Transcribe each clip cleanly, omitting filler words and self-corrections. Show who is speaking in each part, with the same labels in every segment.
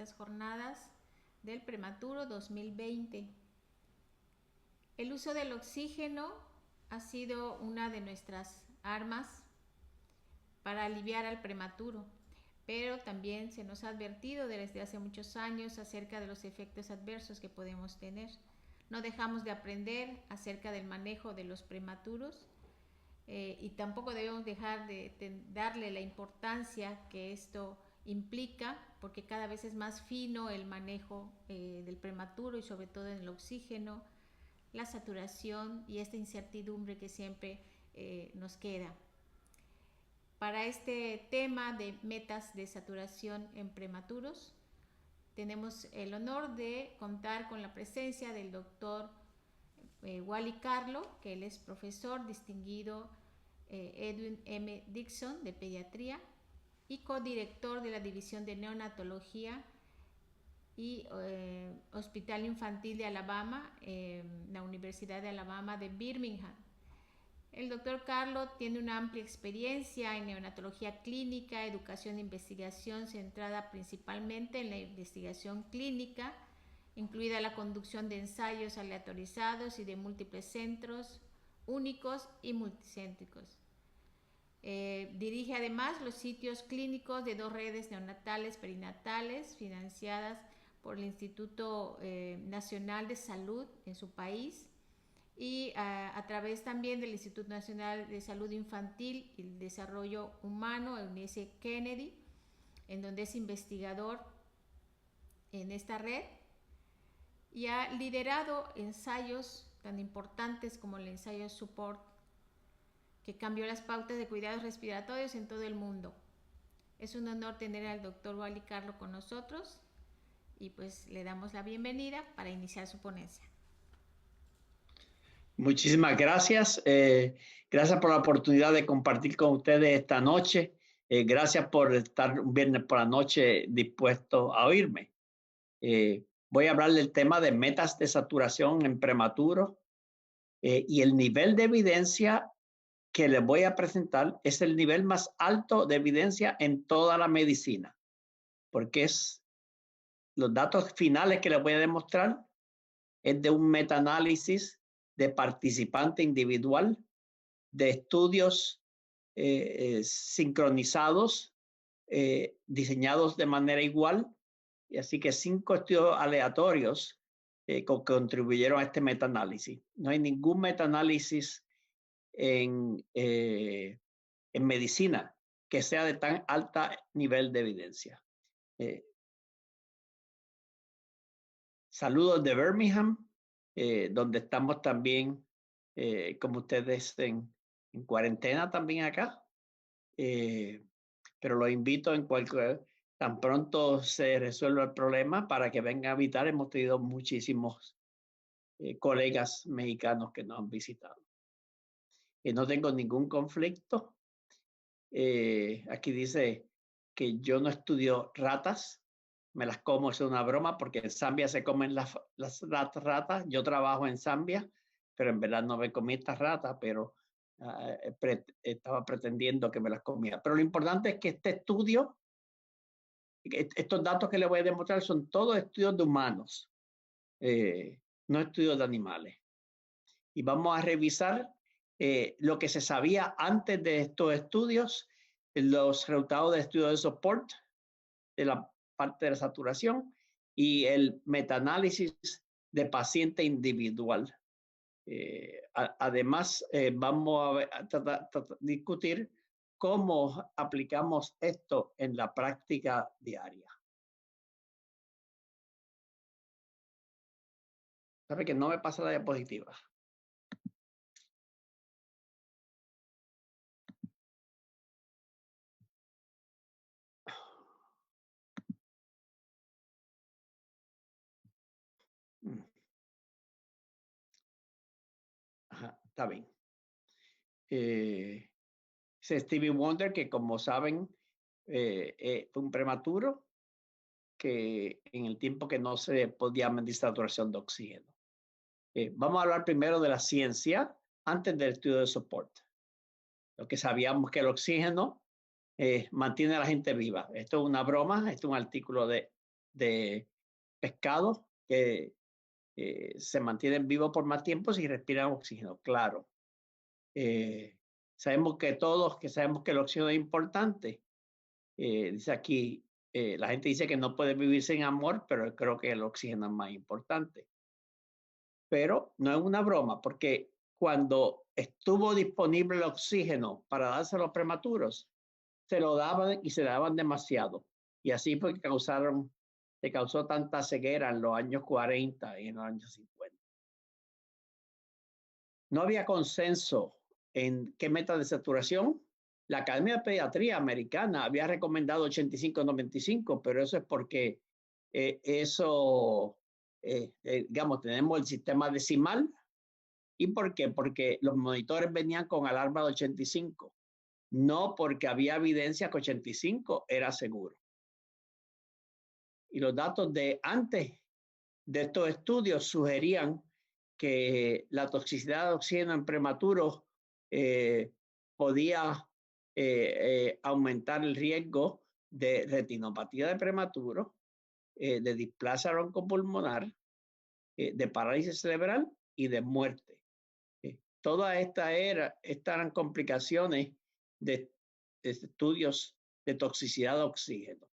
Speaker 1: estas jornadas del prematuro 2020. El uso del oxígeno ha sido una de nuestras armas para aliviar al prematuro, pero también se nos ha advertido desde hace muchos años acerca de los efectos adversos que podemos tener. No dejamos de aprender acerca del manejo de los prematuros y tampoco debemos dejar de darle la importancia que esto implica, porque cada vez es más fino el manejo del prematuro y sobre todo en el oxígeno, la saturación y esta incertidumbre que siempre nos queda. Para este tema de metas de saturación en prematuros, tenemos el honor de contar con la presencia del doctor Wally Carlo, que él es profesor distinguido Edwin M. Dixon de pediatría y codirector de la División de Neonatología y Hospital Infantil de Alabama, la Universidad de Alabama de Birmingham. El doctor Carlo tiene una amplia experiencia en neonatología clínica, educación e investigación centrada principalmente en la investigación clínica, incluida la conducción de ensayos aleatorizados y de múltiples centros únicos y multicéntricos. Dirige además los sitios clínicos de 2 redes neonatales perinatales financiadas por el Instituto Nacional de Salud en su país y a través también del Instituto Nacional de Salud Infantil y el Desarrollo Humano, Eunice Kennedy, en donde es investigador en esta red y ha liderado ensayos tan importantes como el ensayo Support, que cambió las pautas de cuidados respiratorios en todo el mundo. Es un honor tener al doctor Wally Carlo con nosotros y pues le damos la bienvenida para iniciar su ponencia.
Speaker 2: Muchísimas gracias. Gracias por la oportunidad de compartir con ustedes esta noche. Gracias por estar un viernes por la noche dispuesto a oírme. Voy a hablar del tema de metas de saturación en prematuro y el nivel de evidencia que les voy a presentar es el nivel más alto de evidencia en toda la medicina, porque es los datos finales que les voy a demostrar es de un metaanálisis de participante individual, de estudios sincronizados, diseñados de manera igual, y así que 5 estudios aleatorios que contribuyeron a este metaanálisis. No hay ningún metaanálisis en medicina que sea de tan alto nivel de evidencia. Saludos de Birmingham, donde estamos también, como ustedes, en cuarentena también acá. Pero los invito en tan pronto se resuelva el problema para que vengan a visitar. Hemos tenido muchísimos colegas mexicanos que nos han visitado. No tengo ningún conflicto. Aquí dice que yo no estudio ratas. Me las como, es una broma, porque en Zambia se comen las ratas. Yo trabajo en Zambia, pero en verdad no me comí estas ratas, pero estaba pretendiendo que me las comía. Pero lo importante es que este estudio, estos datos que les voy a demostrar son todos estudios de humanos, no estudios de animales. Y vamos a revisar lo que se sabía antes de estos estudios, los resultados de estudios de soporte, de la parte de la saturación y el metaanálisis de paciente individual. Además, vamos a discutir cómo aplicamos esto en la práctica diaria. ¿Sabe que no me pasa la diapositiva? Ajá, está bien. Stevie Wonder, que como saben, fue un prematuro que en el tiempo que no se podía medir saturación de oxígeno. Vamos a hablar primero de la ciencia antes del estudio de soporte. Lo que sabíamos que el oxígeno mantiene a la gente viva. Esto es una broma, esto es un artículo de de pescados que se mantienen vivos por más tiempo si respiran oxígeno, claro. Sabemos que todos, que sabemos que el oxígeno es importante. Dice aquí, la gente dice que no puede vivir sin amor, pero creo que el oxígeno es más importante. Pero no es una broma, porque cuando estuvo disponible el oxígeno para darse a los prematuros, se lo daban y se daban demasiado. Y así fue que se causó tanta ceguera en los años 40 y en los años 50. No había consenso en qué meta de saturación. La Academia de Pediatría Americana había recomendado 85-95, pero eso es porque digamos, tenemos el sistema decimal. ¿Y por qué? Porque los monitores venían con alarma de 85, no porque había evidencia que 85 era seguro. Y los datos de antes de estos estudios sugerían que la toxicidad de oxígeno en prematuros podía aumentar el riesgo de retinopatía de prematuro, de displasia broncopulmonar, de parálisis cerebral y de muerte. Todas estas eran complicaciones de estudios de toxicidad de oxígeno.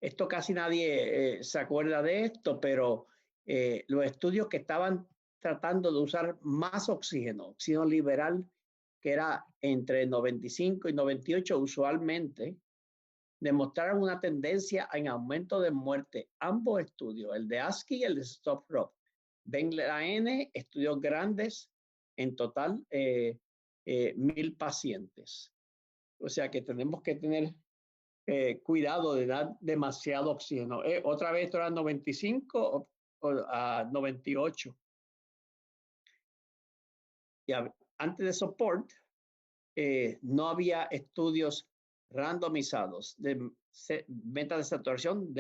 Speaker 2: Esto casi nadie se acuerda de esto, pero los estudios que estaban tratando de usar más oxígeno liberal, que era entre 95 y 98 usualmente, demostraron una tendencia en aumento de muerte. Ambos estudios, el de ASCII y el de Stop-Rock, ven la N, estudios grandes, en total 1,000 pacientes. O sea que tenemos que tener cuidado de dar demasiado oxígeno. Otra vez esto era 95 o a 98. Y antes de Support, no había estudios randomizados de metas de saturación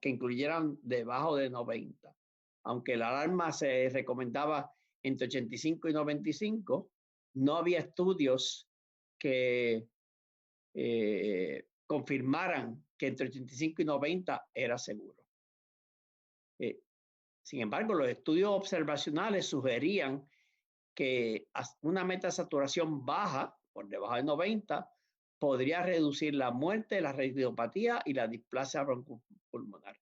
Speaker 2: que incluyeran debajo de 90. Aunque la alarma se recomendaba entre 85 y 95, no había estudios que confirmaran que entre 85 y 90 era seguro. Sin embargo, los estudios observacionales sugerían que una meta de saturación baja, por debajo de 90, podría reducir la muerte, la retinopatía y la displasia broncopulmonar.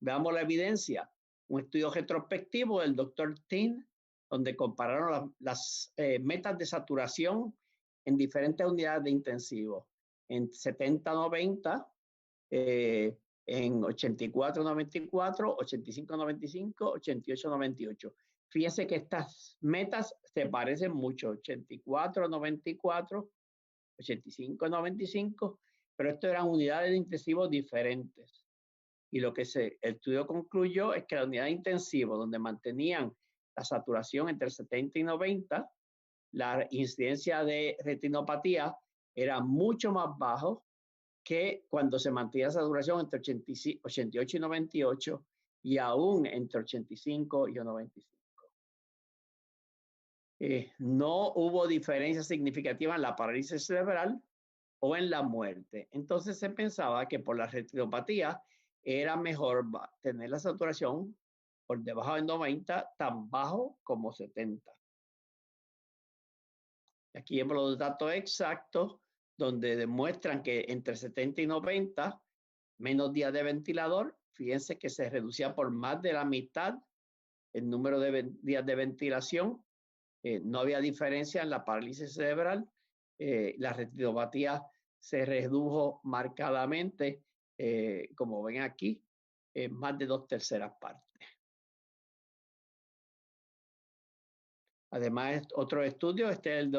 Speaker 2: Veamos la evidencia. Un estudio retrospectivo del Dr. Tin, donde compararon las metas de saturación en diferentes unidades de intensivo, en 70-90, en 84-94, 85-95, 88-98. Fíjense que estas metas se parecen mucho, 84-94, 85-95, pero esto eran unidades de intensivo diferentes. Y lo que el estudio concluyó es que la unidad de intensivo, donde mantenían la saturación entre 70 y 90, la incidencia de retinopatía era mucho más bajo que cuando se mantenía la saturación entre 88 y 98 y aún entre 85 y 95. No hubo diferencia significativa en la parálisis cerebral o en la muerte. Entonces se pensaba que por la retinopatía era mejor tener la saturación por debajo de 90, tan bajo como 70. Aquí vemos los datos exactos donde demuestran que entre 70 y 90, menos días de ventilador, fíjense que se reducía por más de la mitad el número de días de ventilación. No había diferencia en la parálisis cerebral. La retinopatía se redujo marcadamente, como ven aquí, más de 2/3 partes. Además, otro estudio, el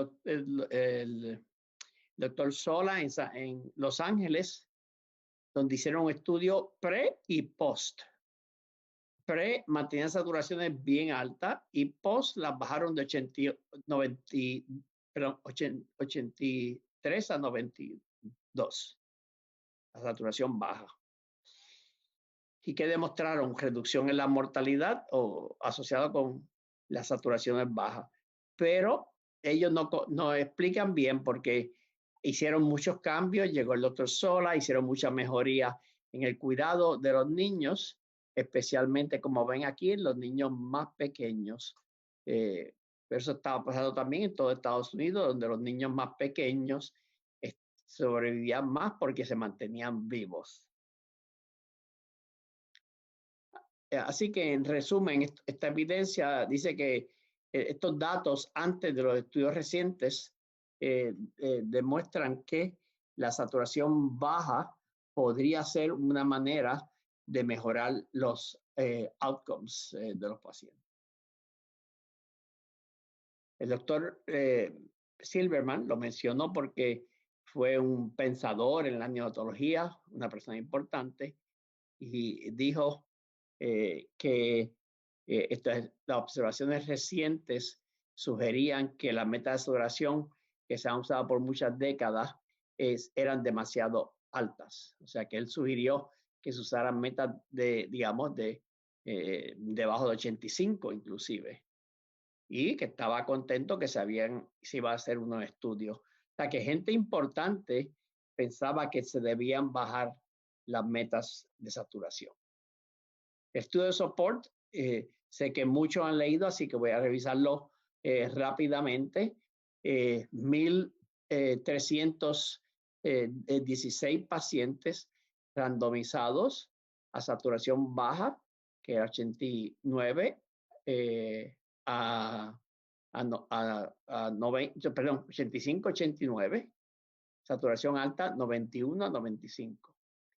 Speaker 2: doctor Sola en Los Ángeles, donde hicieron un estudio pre y post. Pre mantenían saturaciones bien altas y post las bajaron de 83 a 92. La saturación baja. ¿Y qué demostraron? Reducción en la mortalidad o asociado con las saturaciones bajas. Pero ellos no explican bien porque hicieron muchos cambios, llegó el doctor Sola, hicieron mucha mejoría en el cuidado de los niños, especialmente como ven aquí, los niños más pequeños. Pero eso estaba pasando también en todo Estados Unidos, donde los niños más pequeños sobrevivían más porque se mantenían vivos. Así que en resumen, esta evidencia dice que estos datos antes de los estudios recientes demuestran que la saturación baja podría ser una manera de mejorar los outcomes de los pacientes. El doctor Silverman lo mencionó porque fue un pensador en la neonatología, una persona importante, y dijo que las observaciones recientes sugerían que las metas de saturación que se han usado por muchas décadas eran demasiado altas. O sea que él sugirió que se usaran metas digamos, debajo de 85 inclusive. Y que estaba contento que se iba a hacer unos estudios. O sea que gente importante pensaba que se debían bajar las metas de saturación. Estudio de soporte, sé que muchos han leído, así que voy a revisarlo rápidamente. 1,316 pacientes randomizados a saturación baja, que era 89, a 85, 89, saturación alta 91 a 95.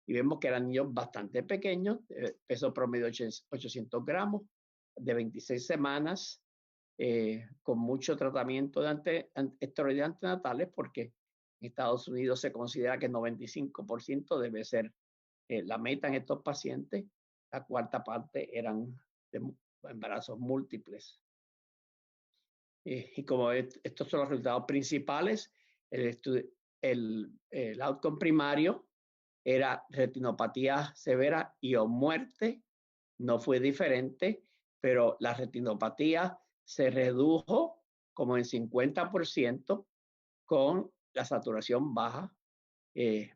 Speaker 2: Y vemos que eran niños bastante pequeños, peso promedio 800 gramos, de 26 semanas, con mucho tratamiento de esteroides antinatales, porque en Estados Unidos se considera que el 95% debe ser la meta en estos pacientes. La cuarta parte eran de embarazos múltiples. Y como estos son los resultados principales, el outcome primario era retinopatía severa y o muerte. No fue diferente, pero la retinopatía se redujo como en 50% con la saturación baja.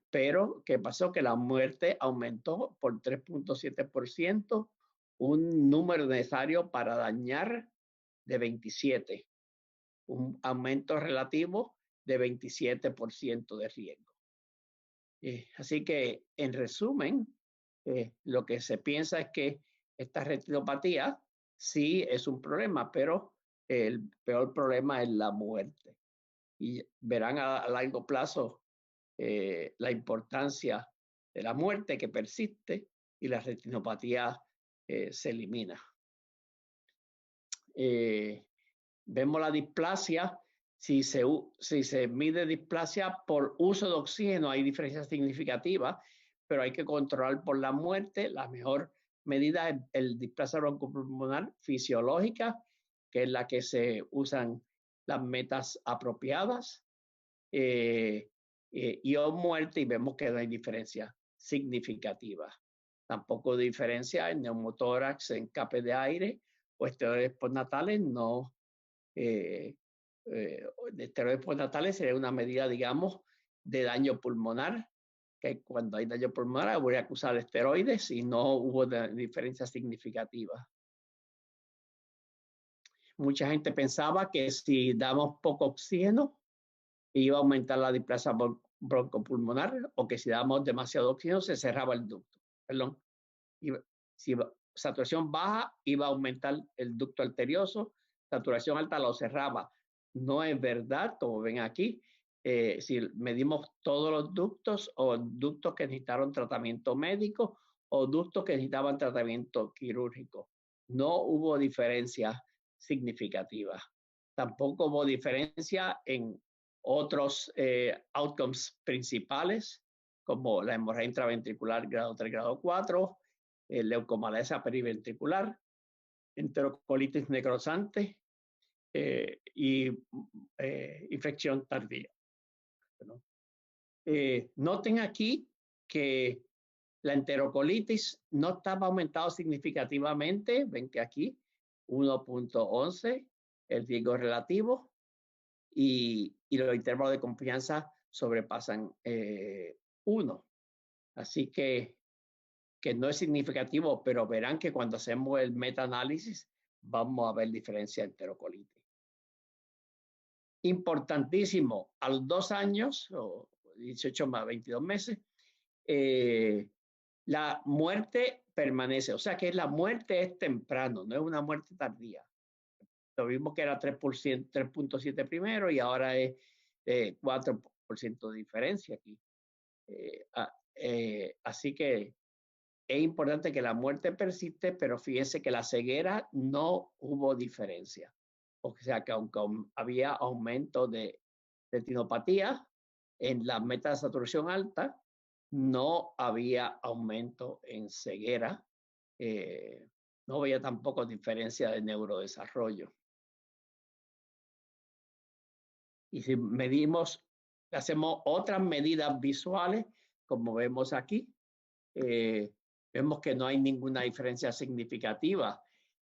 Speaker 2: Pero ¿qué pasó? Que la muerte aumentó por 3.7%, un número necesario para dañar de 27, un aumento relativo de 27% de riesgo. Así que, en resumen, lo que se piensa es que esta retinopatía sí es un problema, pero el peor problema es la muerte. Y verán a largo plazo la importancia de la muerte que persiste y la retinopatía se elimina. Vemos la displasia. Si se mide displasia por uso de oxígeno, hay diferencias significativas, pero hay que controlar por la muerte. La mejor medida es el displasia broncopulmonar fisiológica, que es la que se usan las metas apropiadas. Y o muerte, y vemos que no hay diferencia significativa. Tampoco diferencia en neumotórax, en escape de aire o esteroides postnatales. No. Esteroides postnatales sería una medida, digamos, de daño pulmonar, que cuando hay daño pulmonar habría que usar esteroides y no hubo diferencia significativa. Mucha gente pensaba que si damos poco oxígeno iba a aumentar la displasia broncopulmonar, o que si damos demasiado oxígeno se cerraba el ducto. Perdón. Si saturación baja iba a aumentar el ducto arterioso, saturación alta lo cerraba. No es verdad, como ven aquí. Si medimos todos los ductos, o ductos que necesitaron tratamiento médico o ductos que necesitaban tratamiento quirúrgico, no hubo diferencia significativa. Tampoco hubo diferencia en otros outcomes principales, como la hemorragia intraventricular grado 3, grado 4, leucomalesa periventricular, enterocolitis necrosante y infección tardía. Noten aquí que la enterocolitis no estaba aumentado significativamente. Ven que aquí 1.11 el riesgo relativo, y los intervalos de confianza sobrepasan 1. Así que no es significativo, pero verán que cuando hacemos el metaanálisis vamos a ver diferencia en enterocolitis. Importantísimo, a los 2 años, o 18 más 22 meses, la muerte permanece. O sea que la muerte es temprano, no es una muerte tardía. Lo vimos que era 3%, 3.7 primero y ahora es 4% de diferencia aquí. Así que es importante que la muerte persiste, pero fíjense que la ceguera no hubo diferencia. O sea que aunque había aumento de retinopatía en la meta de saturación alta, no había aumento en ceguera. No había tampoco diferencia de neurodesarrollo. Y si medimos, hacemos otras medidas visuales, como vemos aquí, vemos que no hay ninguna diferencia significativa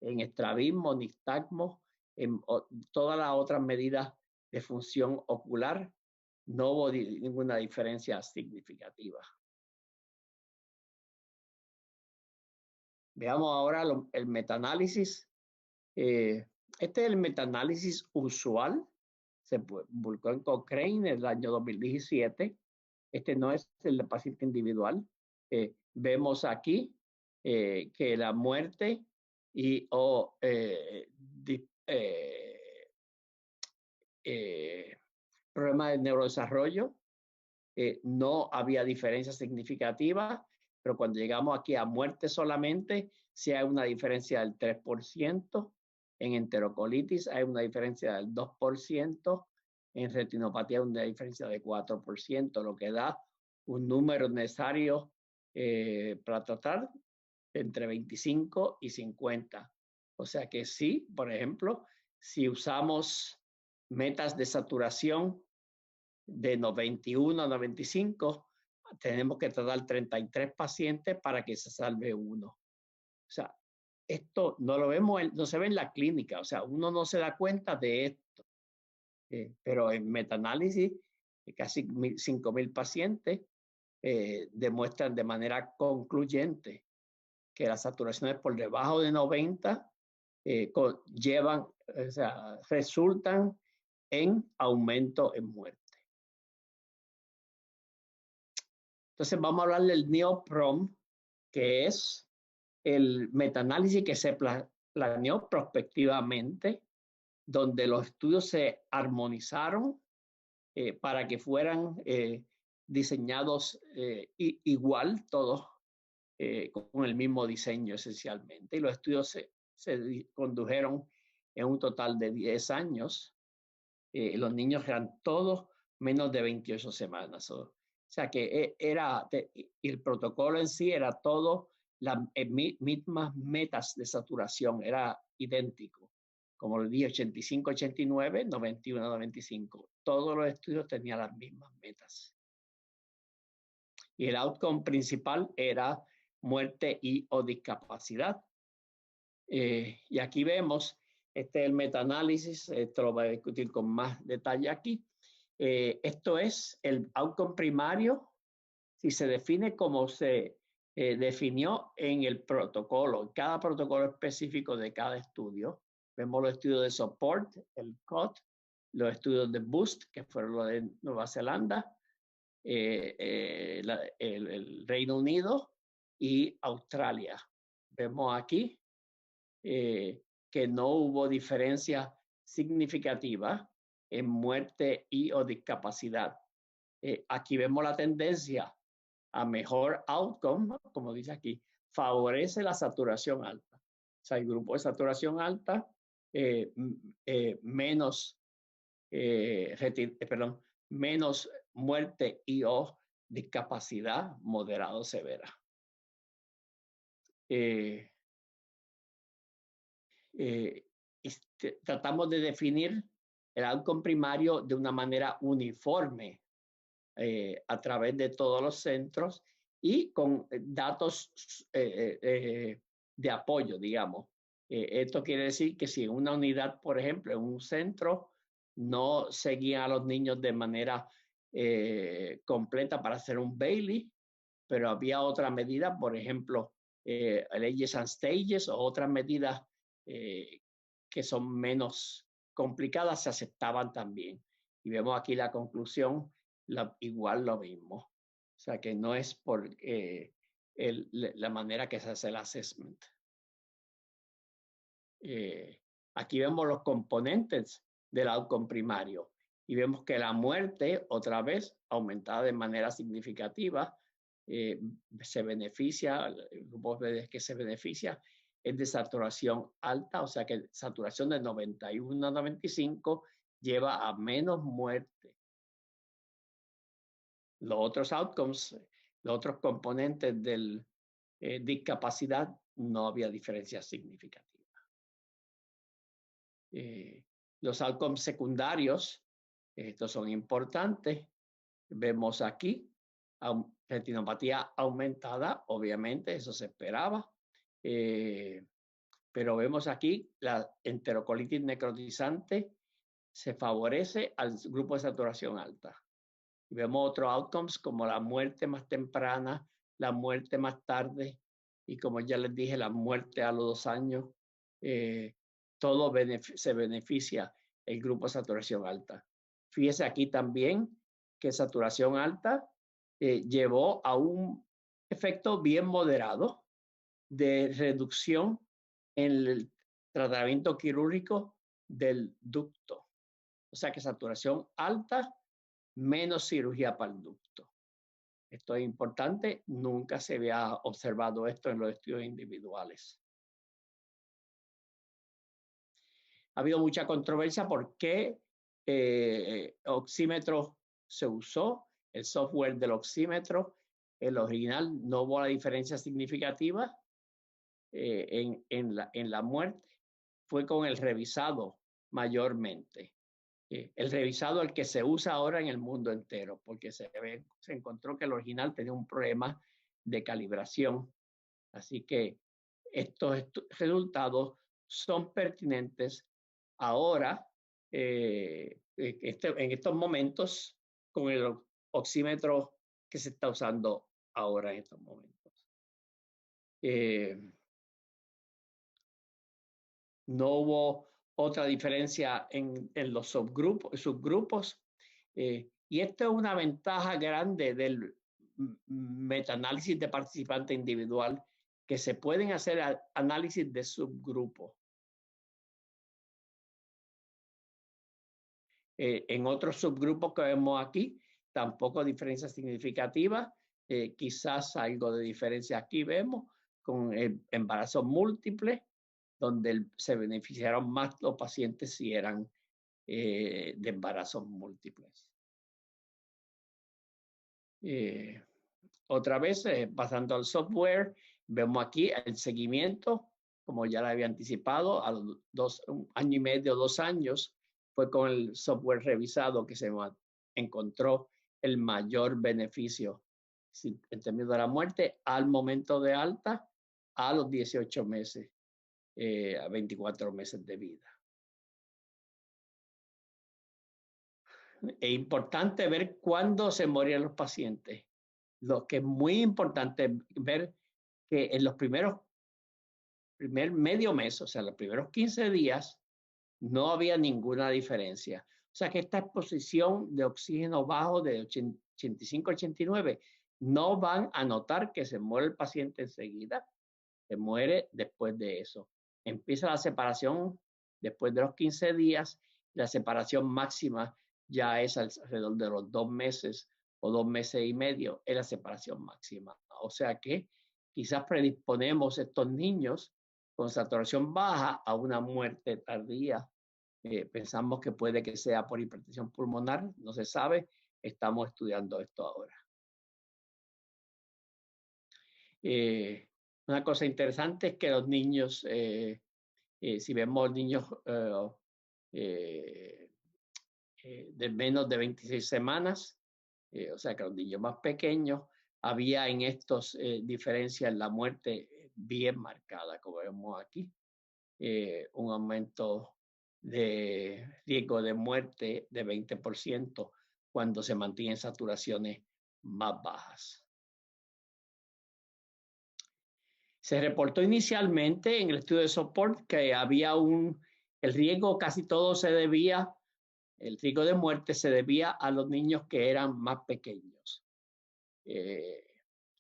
Speaker 2: en estrabismo, nistagmo, en todas las otras medidas de función ocular, no hubo ninguna diferencia significativa. Veamos ahora el metaanálisis. Este es el metaanálisis usual. Se publicó en Cochrane en el año 2017. Este no es el de paciente individual. Vemos aquí que la muerte y problema de neurodesarrollo no había diferencia significativa, pero cuando llegamos aquí a muerte solamente, sí hay una diferencia del 3%, en enterocolitis hay una diferencia del 2%, en retinopatía una diferencia de 4%, lo que da un número necesario para tratar entre 25 y 50. O sea que sí, por ejemplo, si usamos metas de saturación de 91 a 95, tenemos que tratar 33 pacientes para que se salve uno. O sea, esto no lo vemos, no se ve en la clínica, o sea, uno no se da cuenta de esto. Pero en metaanálisis, casi 5.000 pacientes demuestran de manera concluyente que las saturaciones por debajo de 90 resultan en aumento en muerte. Entonces vamos a hablar del NEOPROM, que es el metaanálisis que se planeó prospectivamente, donde los estudios se armonizaron para que fueran diseñados igual, todos con el mismo diseño esencialmente. Y los estudios se condujeron en un total de 10 años. Los niños eran todos menos de 28 semanas. O sea que el protocolo en sí era todo las mismas metas de saturación, era idéntico. Como le dije, 85, 89, 91, 95. Todos los estudios tenían las mismas metas. Y el outcome principal era muerte y o discapacidad. Y aquí vemos, este es el metaanálisis, esto lo voy a discutir con más detalle aquí. Esto es el outcome primario, si se define como se definió en el protocolo, en cada protocolo específico de cada estudio. Vemos los estudios de support, el COT, los estudios de BOOST, que fueron los de Nueva Zelanda, el Reino Unido y Australia. Vemos aquí que no hubo diferencia significativa en muerte y o discapacidad. Aquí vemos la tendencia a mejor outcome, como dice aquí, favorece la saturación alta. O sea, el grupo de saturación alta, menos muerte y o discapacidad moderado severa. Tratamos de definir el outcome primario de una manera uniforme a través de todos los centros y con datos de apoyo, digamos. Esto quiere decir que si en una unidad, por ejemplo, en un centro, no seguían a los niños de manera completa para hacer un Bailey, pero había otra medida, por ejemplo, Ages and Stages o otras medidas que son menos complicadas se aceptaban también. Y vemos aquí la conclusión, igual lo mismo. O sea que no es por la manera que se hace el assessment. Aquí vemos los componentes del outcome primario y vemos que la muerte, otra vez, aumentada de manera significativa, se beneficia, el grupo que se beneficia es de saturación alta, o sea que saturación de 91 a 95 lleva a menos muerte. Los otros outcomes, los otros componentes de discapacidad, no había diferencia significativa. Los outcomes secundarios, estos son importantes. Vemos aquí retinopatía aumentada, obviamente, eso se esperaba. Pero vemos aquí la enterocolitis necrotizante se favorece al grupo de saturación alta. Y vemos otros outcomes como la muerte más temprana, la muerte más tarde y como ya les dije, la muerte a los 2 años. Todo se beneficia el grupo de saturación alta. Fíjese aquí también que saturación alta llevó a un efecto bien moderado de reducción en el tratamiento quirúrgico del ducto. O sea que saturación alta, menos cirugía para el ducto. Esto es importante, nunca se había observado esto en los estudios individuales. Ha habido mucha controversia por qué oxímetro se usó, el software del oxímetro. El original no hubo la diferencia significativa en la muerte. Fue con el revisado mayormente. El revisado el que se usa ahora en el mundo entero, porque se encontró que el original tenía un problema de calibración. Así que estos resultados son pertinentes ahora, en estos momentos, con el oxímetro que se está usando ahora en estos momentos. No hubo otra diferencia en los subgrupos. Y esto es una ventaja grande del metaanálisis de participante individual, que se pueden hacer análisis de subgrupos. En otros subgrupos que vemos aquí, tampoco diferencia significativa. Quizás algo de diferencia aquí vemos con embarazos múltiples, donde se beneficiaron más los pacientes si eran de embarazos múltiples. Otra vez, pasando al software, vemos aquí el seguimiento, como ya lo había anticipado, a los 1 año y medio, 2 años, fue con el software revisado que se encontró el mayor beneficio en términos de la muerte al momento de alta a los 18 meses, a 24 meses de vida. Es importante ver cuándo se morían los pacientes. Lo que es muy importante ver que en los primer medio mes, o sea, los primeros 15 días, no había ninguna diferencia. O sea que esta exposición de oxígeno bajo de 85 a 89 no van a notar que se muere el paciente enseguida, se muere después de eso. Empieza la separación después de los 15 días, la separación máxima ya es alrededor de los 2 meses o 2 meses y medio, es la separación máxima. O sea que quizás predisponemos estos niños con saturación baja a una muerte tardía. Pensamos que puede que sea por hipertensión pulmonar, no se sabe, estamos estudiando esto ahora. Una cosa interesante es que los niños, si vemos niños de menos de 26 semanas, o sea que los niños más pequeños, había en estos diferencias en la muerte bien marcada, como vemos aquí. Un aumento de riesgo de muerte de 20% cuando se mantienen saturaciones más bajas. Se reportó inicialmente en el estudio de soporte que había el riesgo casi todo se debía, el riesgo de muerte se debía a los niños que eran más pequeños.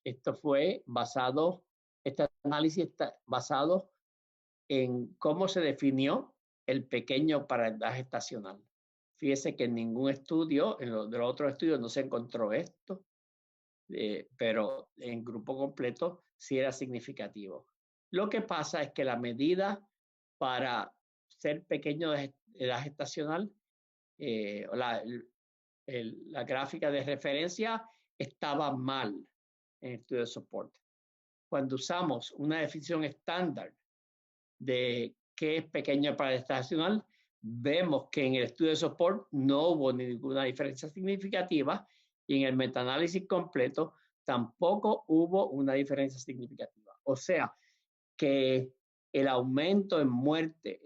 Speaker 2: Esto fue basado, este análisis está basado en cómo se definió el pequeño para edad gestacional. Fíjese que en ningún estudio, en los otros estudios no se encontró esto, pero en grupo completo sí era significativo. Lo que pasa es que la medida para ser pequeño de edad gestacional, la gráfica de referencia estaba mal en el estudio de soporte. Cuando usamos una definición estándar de qué es pequeño para edad gestacional, vemos que en el estudio de soporte no hubo ninguna diferencia significativa y en el metaanálisis completo tampoco hubo una diferencia significativa. O sea, que el aumento en muerte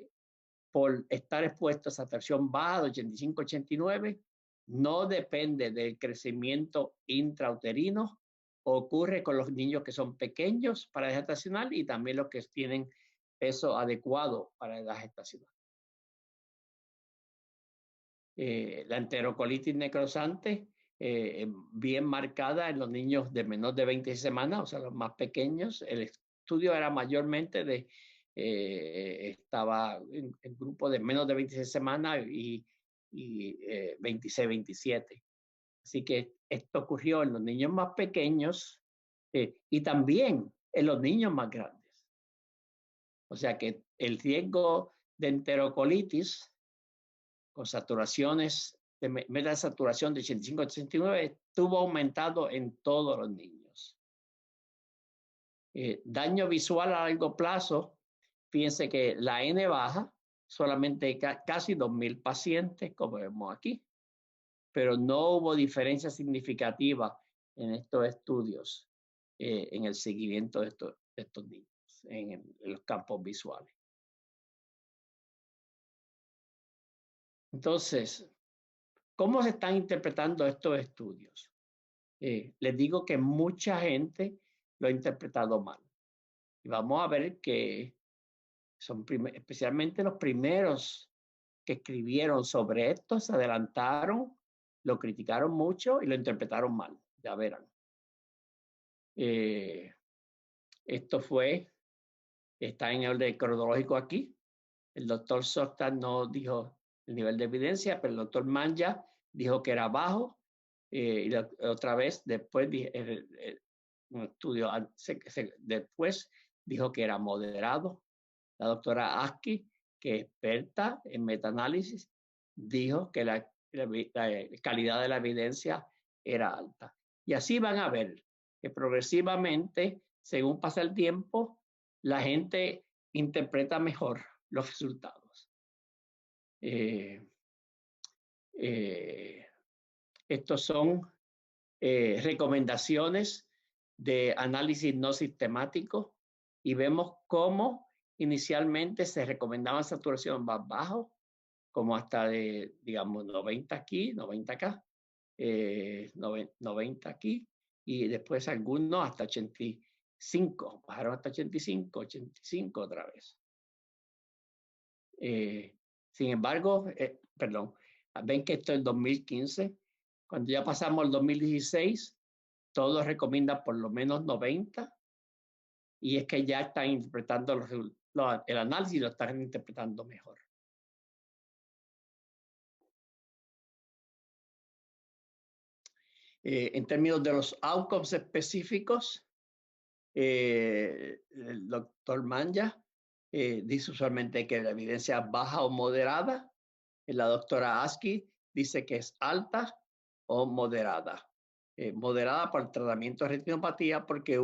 Speaker 2: por estar expuesto a saturación baja de 85-89 no depende del crecimiento intrauterino, ocurre con los niños que son pequeños para edad gestacional y también los que tienen peso adecuado para edad gestacional. La enterocolitis necrosante bien marcada en los niños de menos de 20 semanas, o sea, los más pequeños. El estudio era mayormente estaba en grupo de menos de 26 semanas y 26, 27. Así que esto ocurrió en los niños más pequeños y también en los niños más grandes. O sea que el riesgo de enterocolitis con saturaciones de metasaturación de 85-89 estuvo aumentado en todos los niños. Daño visual a largo plazo, fíjense que la N baja, solamente casi 2.000 pacientes, como vemos aquí, pero no hubo diferencia significativa en estos estudios, en el seguimiento de estos niños, en los campos visuales. Entonces, ¿cómo se están interpretando estos estudios? Les digo que mucha gente lo ha interpretado mal. Y vamos a ver que son especialmente los primeros que escribieron sobre esto, se adelantaron, lo criticaron mucho y lo interpretaron mal. Ya verán. Esto está en el orden cronológico aquí. El doctor Sostan no dijo el nivel de evidencia, pero el doctor Manja dijo que era bajo. Y otra vez, después, un estudio después dijo que era moderado. La doctora Aski, que es experta en metaanálisis, dijo que la calidad de la evidencia era alta. Y así van a ver que progresivamente, según pasa el tiempo, la gente interpreta mejor los resultados. Estos son recomendaciones de análisis no sistemático y vemos cómo inicialmente se recomendaban saturación más bajo, como hasta de, digamos, 90 aquí, 90 acá, 90 aquí, y después algunos hasta 85, bajaron hasta 85, 85 otra vez. Sin embargo, ven que esto es el 2015, cuando ya pasamos al 2016, todos recomiendan por lo menos 90, y es que ya están interpretando el análisis, lo están interpretando mejor. En términos de los outcomes específicos, el doctor Manja dice usualmente que la evidencia es baja o moderada. La doctora Aski dice que es alta o moderada. Moderada por el tratamiento de retinopatía porque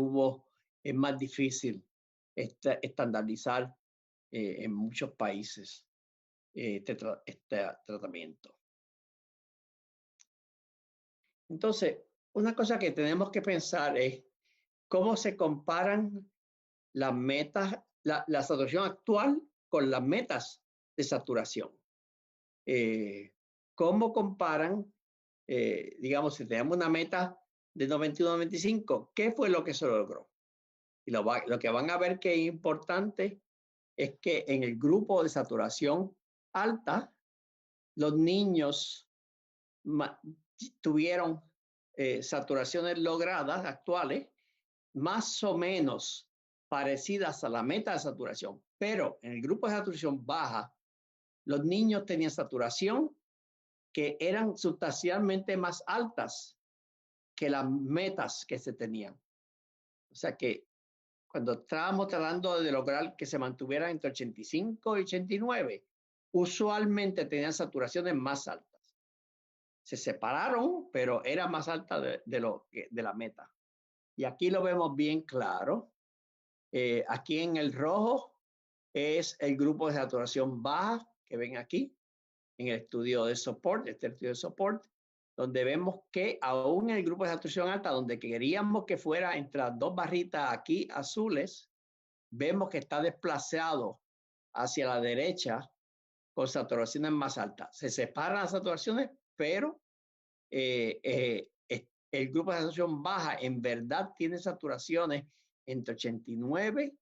Speaker 2: es más difícil estandarizar en muchos países este tratamiento. Entonces, una cosa que tenemos que pensar es cómo se comparan las metas, la saturación actual con las metas de saturación. ¿Cómo comparan digamos, si tenemos una meta de 91-95, ¿qué fue lo que se logró? Y lo que van a ver que es importante es que en el grupo de saturación alta, los niños tuvieron saturaciones logradas actuales más o menos parecidas a la meta de saturación, pero en el grupo de saturación baja, los niños tenían saturación que eran sustancialmente más altas que las metas que se tenían. O sea que cuando estábamos tratando de lograr que se mantuvieran entre 85 y 89, usualmente tenían saturaciones más altas. Se separaron, pero era más alta de la meta. Y aquí lo vemos bien claro. Aquí en el rojo es el grupo de saturación baja que ven aquí en el estudio de soporte, este estudio de soporte, donde vemos que aún en el grupo de saturación alta, donde queríamos que fuera entre las dos barritas aquí azules, vemos que está desplazado hacia la derecha con saturaciones más altas. Se separan las saturaciones, pero el grupo de saturación baja en verdad tiene saturaciones entre 89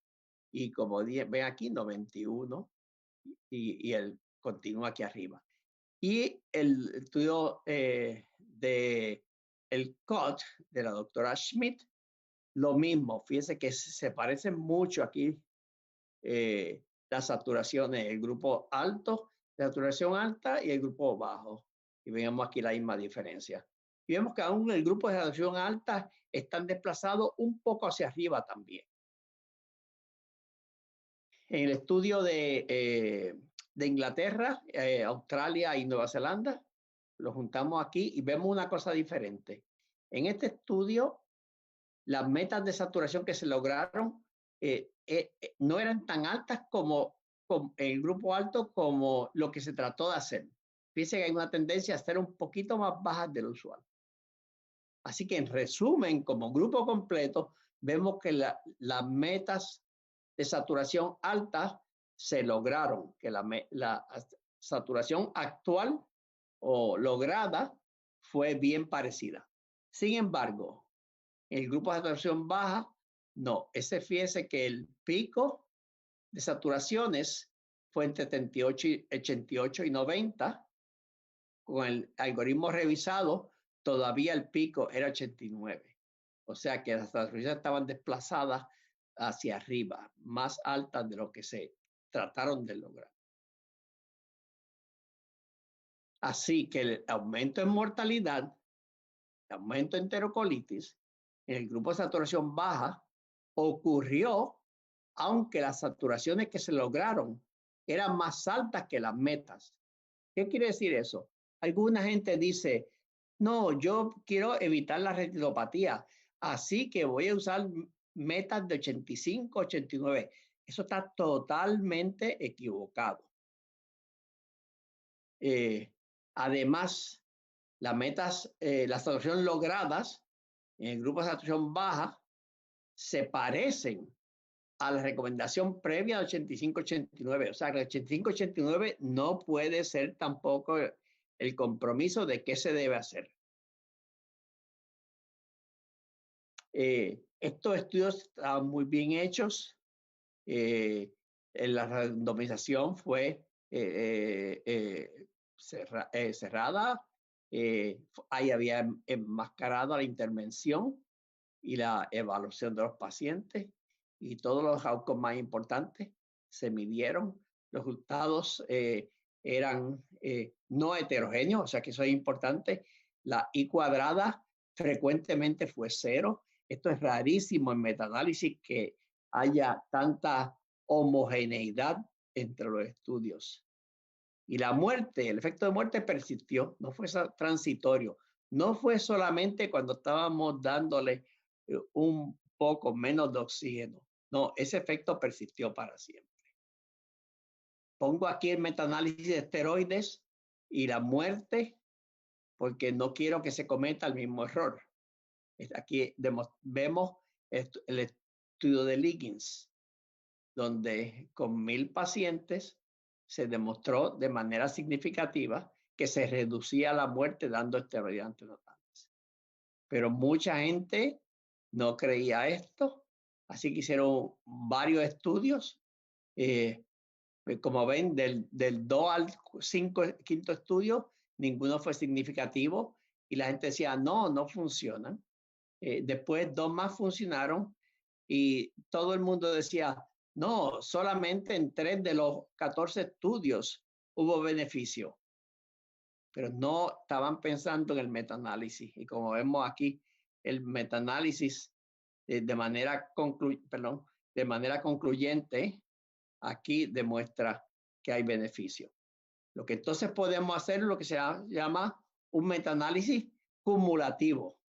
Speaker 2: y como ven aquí 91 y él continúa aquí arriba. Y el estudio de el COT de la doctora Schmidt, lo mismo, fíjense que se parecen mucho aquí las saturaciones, el grupo alto, la saturación alta y el grupo bajo. Y vemos aquí la misma diferencia. Y vemos que aún el grupo de saturación alta están desplazados un poco hacia arriba también. En el estudio de Inglaterra, Australia y Nueva Zelanda, lo juntamos aquí y vemos una cosa diferente. En este estudio, las metas de saturación que se lograron no eran tan altas como el grupo alto como lo que se trató de hacer. Fíjense que hay una tendencia a ser un poquito más bajas de lo usual. Así que en resumen, como grupo completo, vemos que las metas de saturación alta se lograron, que la saturación actual o lograda fue bien parecida. Sin embargo, el grupo de saturación baja, no. Fíjese que el pico de saturaciones fue entre 88 y 90. Con el algoritmo revisado, todavía el pico era 89. O sea que las saturaciones estaban desplazadas hacia arriba, más altas de lo que se trataron de lograr. Así que el aumento en mortalidad, el aumento en enterocolitis, en el grupo de saturación baja, ocurrió aunque las saturaciones que se lograron eran más altas que las metas. ¿Qué quiere decir eso? Alguna gente dice, no, yo quiero evitar la retinopatía, así que voy a usar metas de 85, 89. Eso está totalmente equivocado. Además, las metas, las saturaciones logradas en el grupo de saturación baja se parecen a la recomendación previa de 85-89. O sea, que el 85-89 no puede ser tampoco el compromiso de qué se debe hacer. Estos estudios estaban muy bien hechos. La randomización fue cerrada. Ahí había enmascarado la intervención y la evaluación de los pacientes. Y todos los outcomes más importantes se midieron. Los resultados eran no heterogéneos, o sea que eso es importante. La I cuadrada frecuentemente fue 0. Esto es rarísimo en metaanálisis que haya tanta homogeneidad entre los estudios. Y la muerte, el efecto de muerte persistió, no fue transitorio. No fue solamente cuando estábamos dándole un poco menos de oxígeno. No, ese efecto persistió para siempre. Pongo aquí el metaanálisis de esteroides y la muerte porque no quiero que se cometa el mismo error. Aquí vemos el estudio de Liggins, donde con 1000 pacientes se demostró de manera significativa que se reducía la muerte dando esteroides antinatales. Pero mucha gente no creía esto, así que hicieron varios estudios. Como ven, del 2 al 5º estudio, ninguno fue significativo y la gente decía, no funcionan. Después 2 más funcionaron y todo el mundo decía, no, solamente en 3 de los 14 estudios hubo beneficio, pero no estaban pensando en el metaanálisis. Y como vemos aquí, el metaanálisis de manera concluyente aquí demuestra que hay beneficio. Lo que entonces podemos hacer es lo que se llama un metaanálisis cumulativo,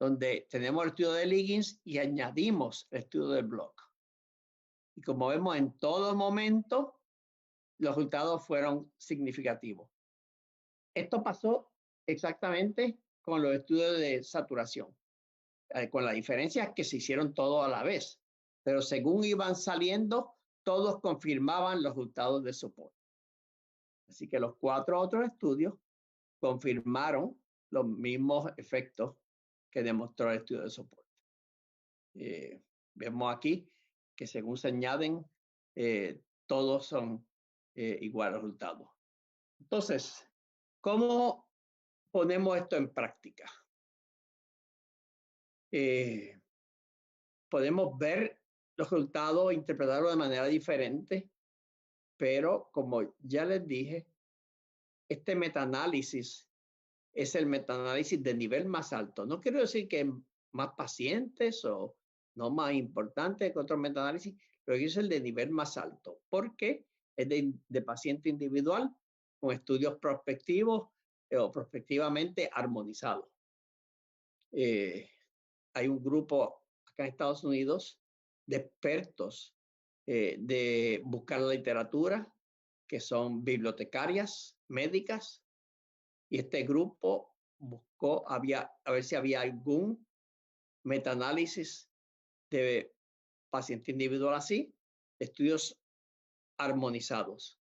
Speaker 2: donde tenemos el estudio de Liggins y añadimos el estudio del Block. Y como vemos, en todo momento, los resultados fueron significativos. Esto pasó exactamente con los estudios de saturación, con la diferencia que se hicieron todos a la vez. Pero según iban saliendo, todos confirmaban los resultados de soporte. Así que los 4 otros estudios confirmaron los mismos efectos que demostró el estudio de soporte. Vemos aquí que según se añaden, todos son iguales resultados. Entonces, ¿cómo ponemos esto en práctica? Podemos ver los resultados, interpretarlos de manera diferente, pero como ya les dije, este metaanálisis es el metaanálisis de nivel más alto. No quiero decir que más pacientes o no más importante que otros metaanálisis, pero es el de nivel más alto, porque es de paciente individual con estudios prospectivos o prospectivamente armonizados. Hay un grupo acá en Estados Unidos de expertos de buscar la literatura, que son bibliotecarias médicas, y este grupo buscó a ver si había algún metaanálisis de paciente individual así, estudios armonizados,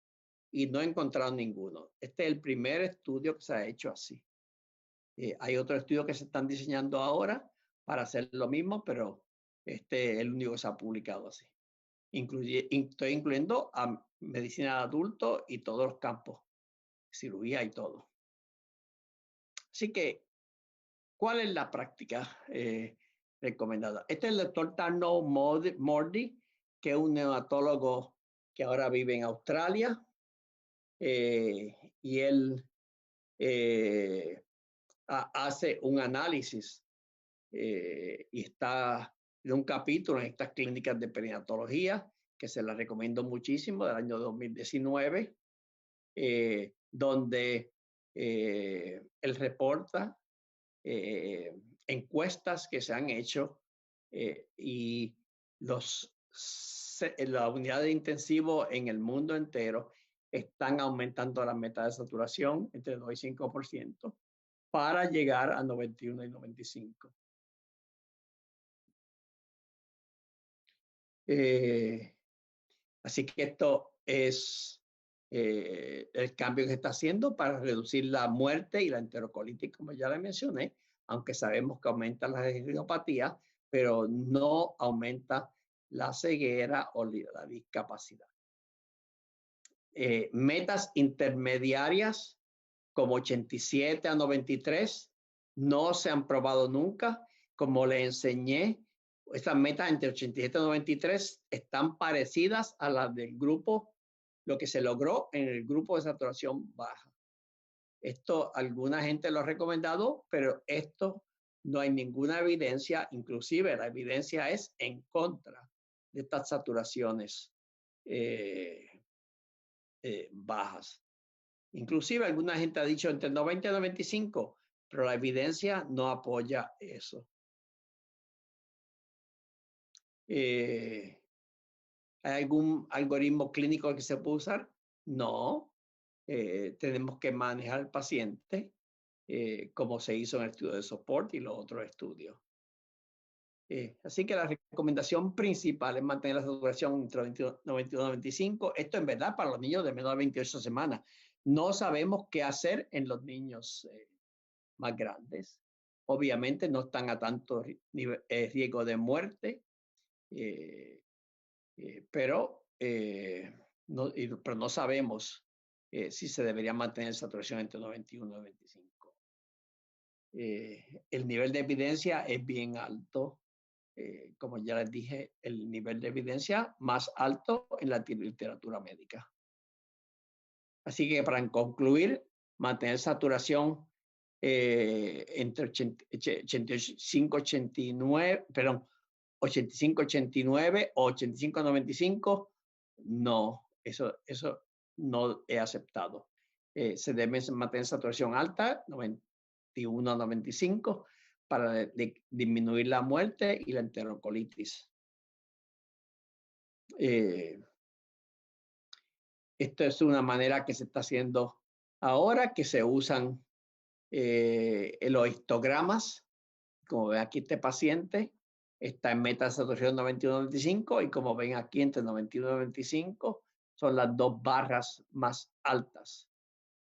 Speaker 2: y no encontraron ninguno. Este es el primer estudio que se ha hecho así. Hay otros estudios que se están diseñando ahora para hacer lo mismo, pero este es el único que se ha publicado así. Estoy incluyendo a medicina de adultos y todos los campos, cirugía y todo. Así que, ¿cuál es la práctica recomendada? Este es el doctor Tarnow Mordi, que es un neonatólogo que ahora vive en Australia. Y él hace un análisis y está en un capítulo en estas clínicas de perinatología, que se la recomiendo muchísimo, del año 2019, donde él reporta encuestas que se han hecho y la unidad de intensivo en el mundo entero están aumentando la meta de saturación entre 2 y 5% para llegar a 91 y 95. Así que esto es el cambio que se está haciendo para reducir la muerte y la enterocolitis, como ya le mencioné, aunque sabemos que aumenta la retinopatía, pero no aumenta la ceguera o la discapacidad. Metas intermediarias como 87 a 93 no se han probado nunca. Como le enseñé, estas metas entre 87 y 93 están parecidas a las del grupo, lo que se logró en el grupo de saturación baja. Esto alguna gente lo ha recomendado, pero esto no hay ninguna evidencia, inclusive la evidencia es en contra de estas saturaciones bajas. Inclusive alguna gente ha dicho entre 90 y 95, pero la evidencia no apoya eso. ¿Hay algún algoritmo clínico que se puede usar? No. Tenemos que manejar al paciente como se hizo en el estudio de soporte y los otros estudios. Así que la recomendación principal es mantener la saturación entre 91 y 95. Esto en verdad para los niños de menos de 28 semanas. No sabemos qué hacer en los niños más grandes. Obviamente no están a tanto riesgo de muerte, pero no sabemos si se debería mantener saturación entre 91 y 95. El nivel de evidencia es bien alto. Como ya les dije, el nivel de evidencia más alto en la literatura médica. Así que para concluir, mantener saturación entre 85, 89, perdón, 85, 89 o 85, 95, no, eso no he aceptado. Se debe mantener saturación alta, 91 a 95, para disminuir la muerte y la enterocolitis. Esto es una manera que se está haciendo ahora, que se usan los histogramas. Como ven aquí, este paciente está en meta de saturación 91-95 y como ven aquí, entre 91 y 95 son las dos barras más altas.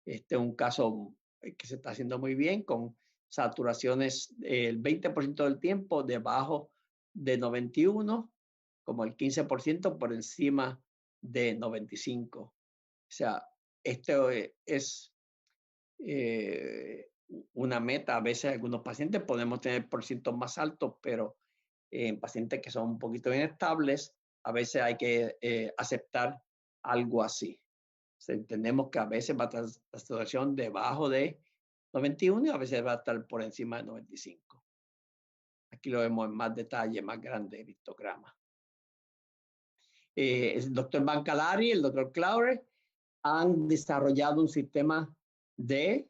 Speaker 2: Este es un caso que se está haciendo muy bien, con saturaciones el 20% del tiempo debajo de 91, como el 15% por encima de 95. O sea, esto es una meta. A veces algunos pacientes podemos tener porcientos más altos, pero en pacientes que son un poquito inestables, a veces hay que aceptar algo así. O sea, entendemos que a veces va a estar la saturación debajo de 91 y a veces va a estar por encima de 95. Aquí lo vemos en más detalle, más grande el histograma. El doctor Bancalari y el doctor Claure han desarrollado un sistema de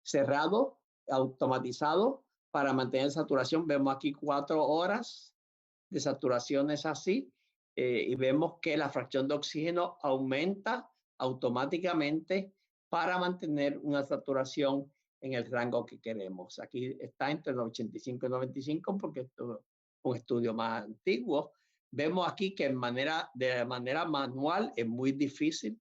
Speaker 2: cerrado, automatizado, para mantener saturación. Vemos aquí 4 horas de saturaciones así, y vemos que la fracción de oxígeno aumenta automáticamente para mantener una saturación en el rango que queremos. Aquí está entre los 85 y 95 porque esto es un estudio más antiguo. Vemos aquí que de manera manual es muy difícil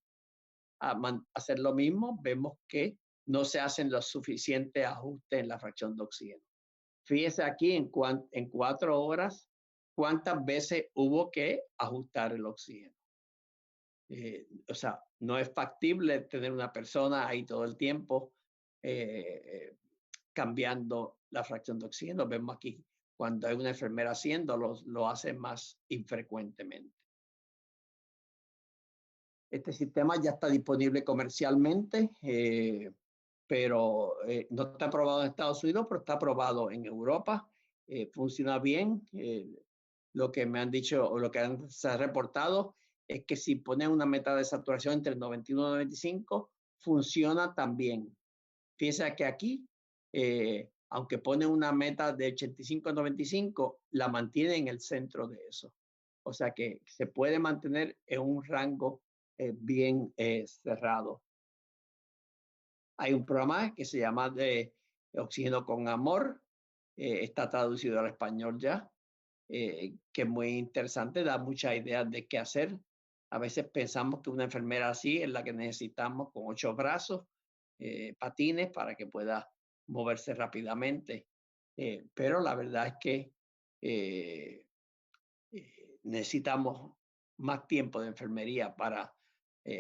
Speaker 2: hacer lo mismo. Vemos que no se hacen los suficientes ajustes en la fracción de oxígeno. Fíjese aquí en 4 horas cuántas veces hubo que ajustar el oxígeno. O sea, no es factible tener una persona ahí todo el tiempo cambiando la fracción de oxígeno. Vemos aquí cuando hay una enfermera haciéndolo, lo hace más infrecuentemente. Este sistema ya está disponible comercialmente, pero no está aprobado en Estados Unidos, pero está aprobado en Europa. Funciona bien. Lo que me han dicho o lo que se ha reportado es que si ponen una meta de saturación entre 91 y 95, funciona también. Fíjense que aquí, aunque ponen una meta de 85 a 95, la mantiene en el centro de eso. O sea que se puede mantener en un rango bien cerrado. Hay un programa que se llama de Oxígeno con Amor, está traducido al español ya, que es muy interesante, da muchas ideas de qué hacer. A veces pensamos que una enfermera así es la que necesitamos, con 8 brazos, patines para que pueda moverse rápidamente. Pero la verdad es que necesitamos más tiempo de enfermería para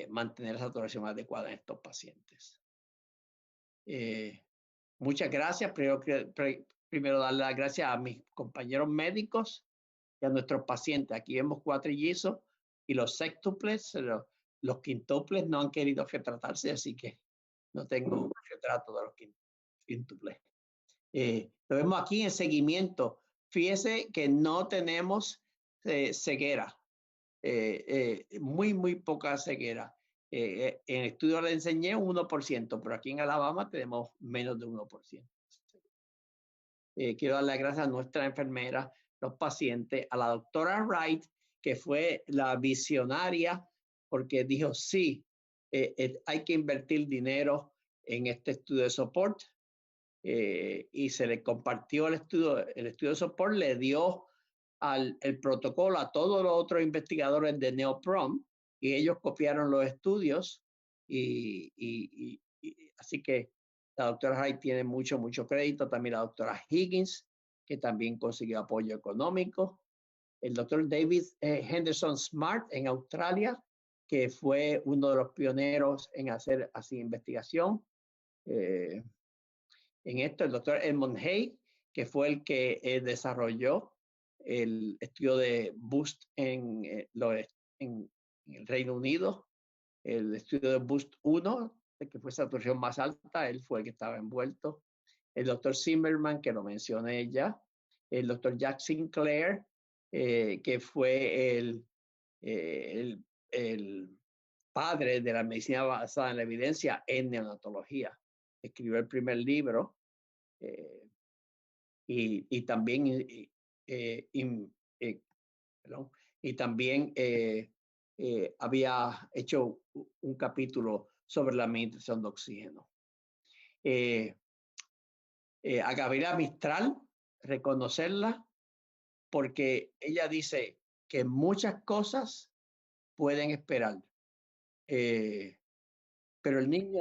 Speaker 2: mantener la saturación adecuada en estos pacientes. Muchas gracias. Primero darle las gracias a mis compañeros médicos y a nuestros pacientes. Aquí vemos cuatrillizos y los sextuples, los quintuples no han querido retratarse, así que no tengo un retrato de los quintuples. Lo vemos aquí en seguimiento. Fíjese que no tenemos ceguera, muy poca ceguera. En el estudio le enseñé un 1%, pero aquí en Alabama tenemos menos de 1%. Quiero dar las gracias a nuestra enfermera, los pacientes, a la doctora Wright, que fue la visionaria, porque dijo, sí, hay que invertir dinero en este estudio de soporte, y se le compartió el estudio de soporte, le dio el protocolo a todos los otros investigadores de NeoProm, y ellos copiaron los estudios Así que la doctora Wright tiene mucho crédito. También la doctora Higgins, que también consiguió apoyo económico. El doctor David Henderson Smart en Australia, que fue uno de los pioneros en hacer así investigación. En esto, el doctor Edmund Hay, que fue el que desarrolló el estudio de Boost en el Reino Unido, el estudio de Boost 1, que fue saturación más alta, él fue el que estaba envuelto. El doctor Zimmerman, que lo mencioné ya. El doctor Jack Sinclair, que fue el padre de la medicina basada en la evidencia en neonatología. Escribió el primer libro y también había hecho un capítulo sobre la administración de oxígeno. A Gabriela Mistral, reconocerla, porque ella dice que muchas cosas pueden esperar, pero el niño